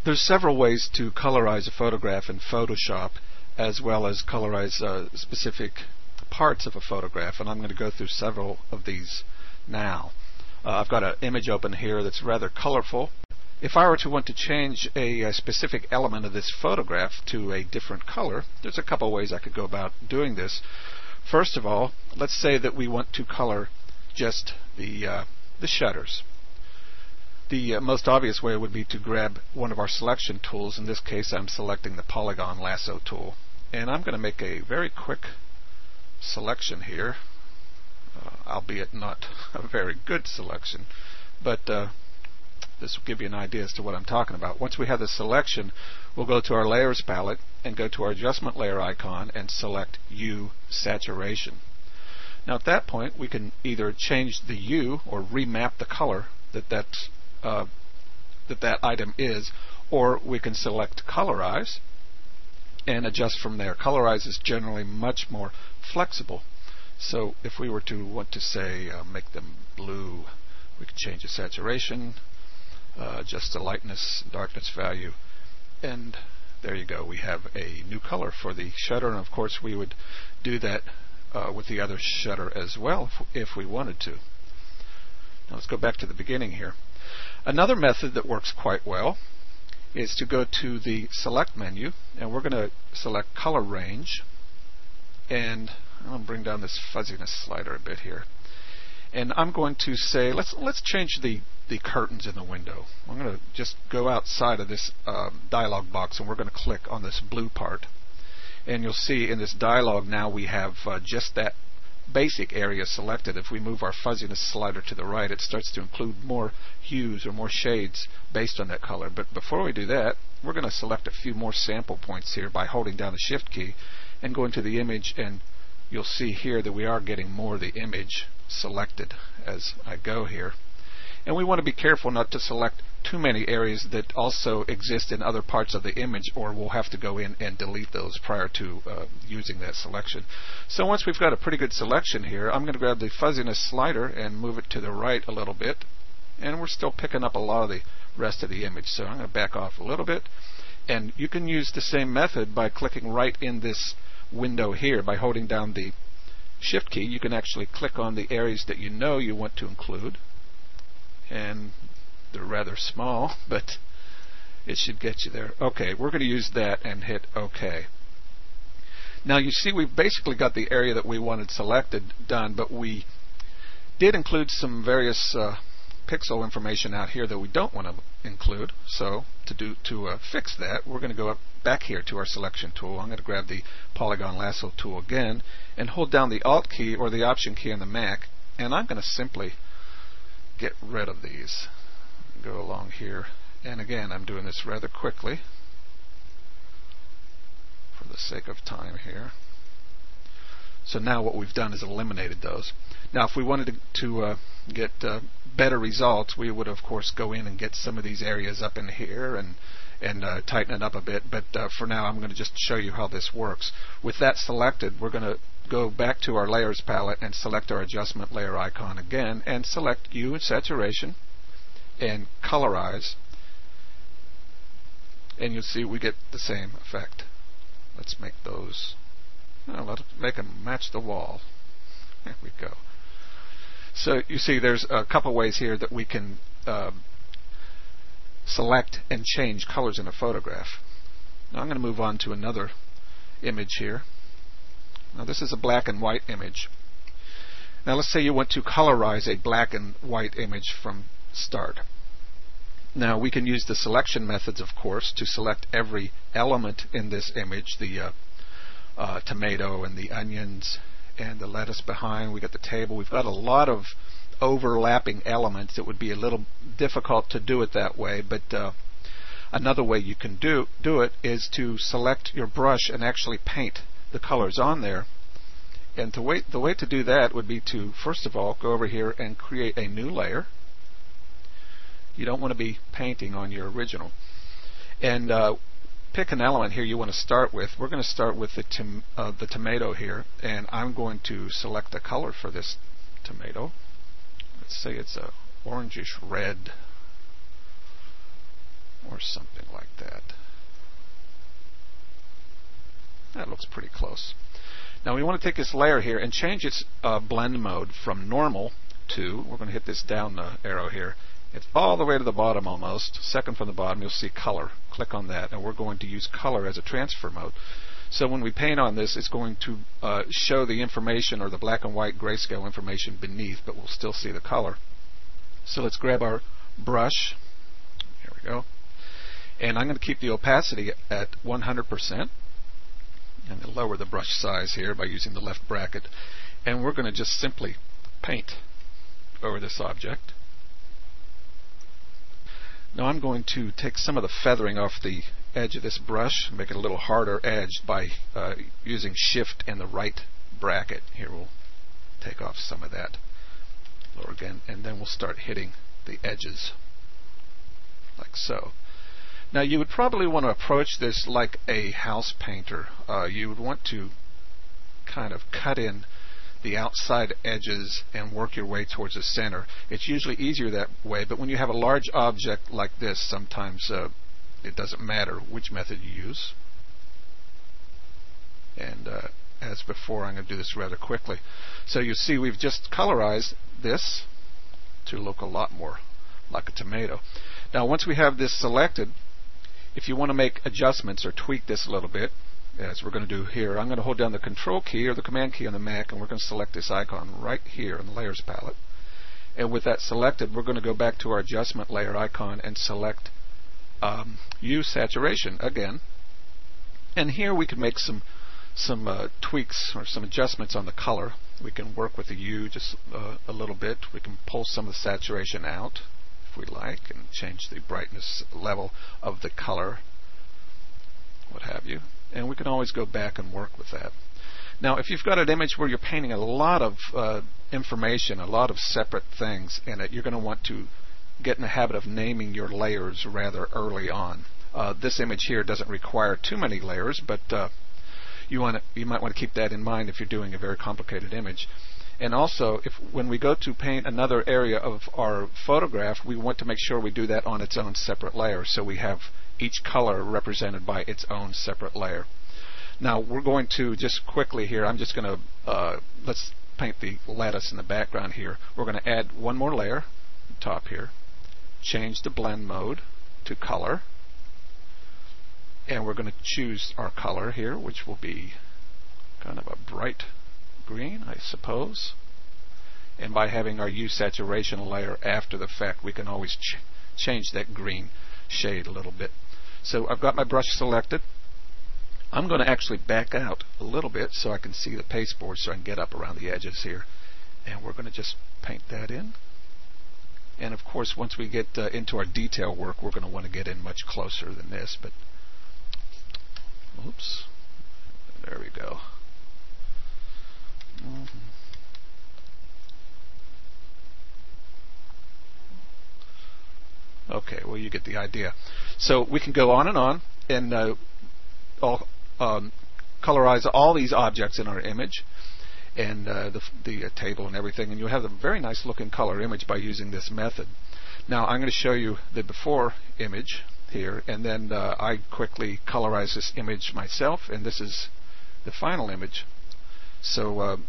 There's several ways to colorize a photograph in Photoshop, as well as colorize specific parts of a photograph, and I'm going to go through several of these now. I've got an image open here that's rather colorful. If I were to want to change a specific element of this photograph to a different color, there's a couple ways I could go about doing this. First of all, let's say that we want to color just the shutters. The most obvious way would be to grab one of our selection tools. In this case, I'm selecting the polygon lasso tool, and I'm going to make a very quick selection here, albeit not a very good selection, but this will give you an idea as to what I'm talking about. Once we have the selection, we'll go to our layers palette and go to our adjustment layer icon and select U saturation. Now at that point we can either change the U or remap the color that item is, or we can select colorize and adjust from there. Colorize is generally much more flexible. So if we were to want to say make them blue, we could change the saturation, adjust the lightness, darkness value, and there you go. We have a new color for the shutter, and of course we would do that with the other shutter as well if we wanted to. Now let's go back to the beginning here. Another method that works quite well is to go to the select menu, and we're going to select color range, and I'm going to bring down this fuzziness slider a bit here, and I'm going to say let's change the curtains in the window. I'm going to just go outside of this dialog box, and we're going to click on this blue part, and you'll see in this dialog now we have just that basic area selected. If we move our fuzziness slider to the right, it starts to include more hues or more shades based on that color. But before we do that, we're going to select a few more sample points here by holding down the shift key and going to the image, and you'll see here that we are getting more of the image selected as I go here. And we want to be careful not to select too many areas that also exist in other parts of the image, or we'll have to go in and delete those prior to using that selection. So once we've got a pretty good selection here, I'm going to grab the fuzziness slider and move it to the right a little bit, and we're still picking up a lot of the rest of the image. So I'm going to back off a little bit, and you can use the same method by clicking right in this window here. By holding down the shift key, you can actually click on the areas that you know you want to include, and they're rather small, but it should get you there. Okay, we're going to use that and hit OK. Now you see we've basically got the area that we wanted selected done, but we did include some various pixel information out here that we don't want to include. So to fix that, we're going to go back here to our selection tool. I'm going to grab the polygon lasso tool again and hold down the Alt key or the Option key on the Mac, and I'm going to simply get rid of these. Go along here, and again I'm doing this rather quickly for the sake of time here. So now what we've done is eliminated those. Now if we wanted to get better results, we would of course go in and get some of these areas up in here and tighten it up a bit, but for now I'm going to just show you how this works. With that selected, we're going to go back to our layers palette and select our adjustment layer icon again and select U and saturation and colorize, and you'll see we get the same effect. Let's make those, let's make them match the wall. There we go. So you see there's a couple ways here that we can select and change colors in a photograph. Now I'm going to move on to another image here. Now this is a black and white image. Now let's say you want to colorize a black and white image from start. Now we can use the selection methods, of course, to select every element in this image, the tomato and the onions and the lettuce behind. We got the table. We've got a lot of overlapping elements. It would be a little difficult to do it that way, but another way you can do it is to select your brush and actually paint the colors on there. And the way to do that would be to, first of all, go over here and create a new layer. You don't want to be painting on your original. And pick an element here you want to start with. We're going to start with the tomato here, and I'm going to select the color for this tomato. Let's say it's a orangish red or something like that. That looks pretty close. Now we want to take this layer here and change its blend mode from normal to, we're going to hit this down arrow here. It's all the way to the bottom almost. Second from the bottom, you'll see color. Click on that, and we're going to use color as a transfer mode. So when we paint on this, it's going to show the information or the black and white grayscale information beneath, but we'll still see the color. So let's grab our brush. Here we go. And I'm going to keep the opacity at 100%. And lower the brush size here by using the left bracket. And we're going to just simply paint over this object. Now I'm going to take some of the feathering off the edge of this brush, make it a little harder edged by using Shift and the right bracket. Here we'll take off some of that. Lower again, and then we'll start hitting the edges like so. Now you would probably want to approach this like a house painter. You would want to kind of cut in the outside edges and work your way towards the center. It's usually easier that way, but when you have a large object like this, sometimes it doesn't matter which method you use. And as before, I'm going to do this rather quickly. So you see we've just colorized this to look a lot more like a tomato. Now once we have this selected, if you want to make adjustments or tweak this a little bit, as we're going to do here, I'm going to hold down the Control key or the Command key on the Mac, and we're going to select this icon right here in the Layers palette. And with that selected, we're going to go back to our Adjustment layer icon and select Use Saturation again. And here we can make some tweaks or some adjustments on the color. We can work with the U just a little bit. We can pull some of the saturation out if we like and change the brightness level of the color, what have you. And we can always go back and work with that. Now if you've got an image where you're painting a lot of information, a lot of separate things in it, you're going to want to get in the habit of naming your layers rather early on. This image here doesn't require too many layers, but you might want to keep that in mind if you're doing a very complicated image. And also, when we go to paint another area of our photograph, we want to make sure we do that on its own separate layer, so we have each color represented by its own separate layer. Now we're going to just quickly here, I'm just going to, let's paint the lattice in the background here. We're going to add one more layer top here, change the blend mode to color, and we're going to choose our color here, which will be kind of a bright green, I suppose. And by having our Use Saturation layer after the fact, we can always change that green shade a little bit. So I've got my brush selected. I'm going to actually back out a little bit so I can see the pasteboard, so I can get up around the edges here. And we're going to just paint that in. And of course, once we get into our detail work, we're going to want to get in much closer than this. But oops, there we go. Okay, well, you get the idea. So we can go on and colorize all these objects in our image and the table and everything, and you'll have a very nice looking color image by using this method. Now I'm going to show you the before image here, and then I quickly colorize this image myself, and this is the final image. So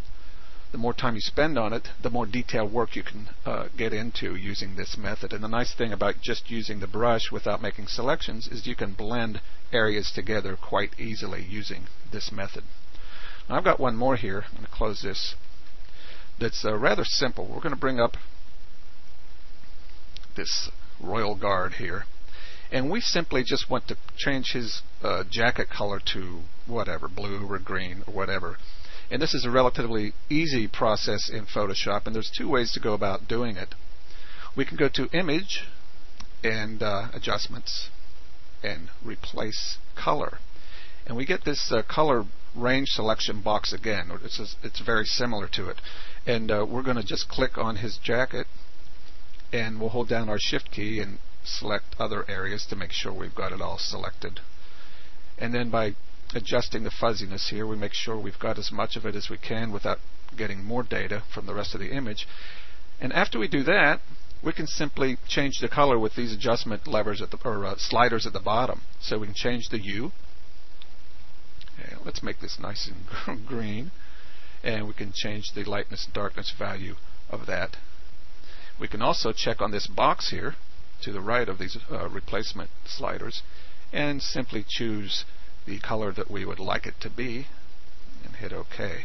the more time you spend on it, the more detailed work you can get into using this method. And the nice thing about just using the brush without making selections is you can blend areas together quite easily using this method. Now I've got one more here. I'm going to close this. That's rather simple. We're going to bring up this royal guard here, and we simply just want to change his jacket color to whatever, blue or green or whatever. And this is a relatively easy process in Photoshop, and there's two ways to go about doing it. We can go to Image and Adjustments and Replace Color, and we get this color range selection box again. It's very similar to it, and we're going to just click on his jacket, and we'll hold down our Shift key and select other areas to make sure we've got it all selected. And then by adjusting the fuzziness here, we make sure we've got as much of it as we can without getting more data from the rest of the image. And after we do that, we can simply change the color with these adjustment levers at the, or sliders at the bottom. So we can change the hue. And let's make this nice and green. And we can change the lightness and darkness value of that. We can also check on this box here to the right of these replacement sliders and simply choose the color that we would like it to be and hit OK.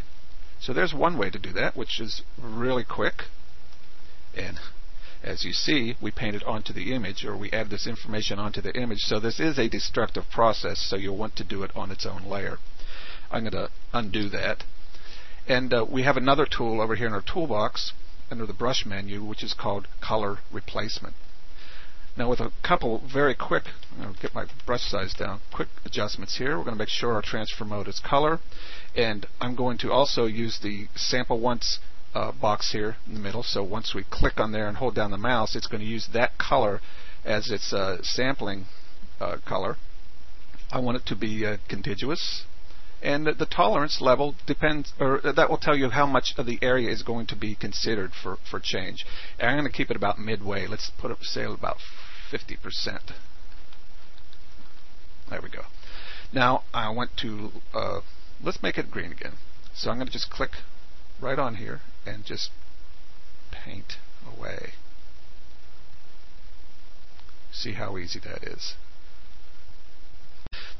So there's one way to do that, which is really quick. And as you see, we painted onto the image, or we add this information onto the image. So this is a destructive process, so you'll want to do it on its own layer. I'm going to undo that. And we have another tool over here in our toolbox under the brush menu, which is called color replacement. Now with a couple very quick, I'll get my brush size down, quick adjustments here. We're going to make sure our transfer mode is color, and I'm going to also use the sample once box here in the middle. So once we click on there and hold down the mouse, it's going to use that color as its sampling color. I want it to be contiguous, and the tolerance level depends, or that will tell you how much of the area is going to be considered for change. And I'm going to keep it about midway. Let's put it, say, about 50%. There we go. Now I want to let's make it green again. So I'm going to just click right on here and just paint away. See how easy that is.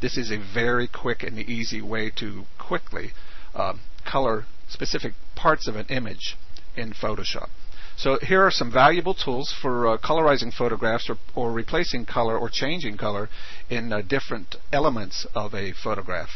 This is a very quick and easy way to quickly color specific parts of an image in Photoshop. So here are some valuable tools for colorizing photographs, or replacing color or changing color in different elements of a photograph.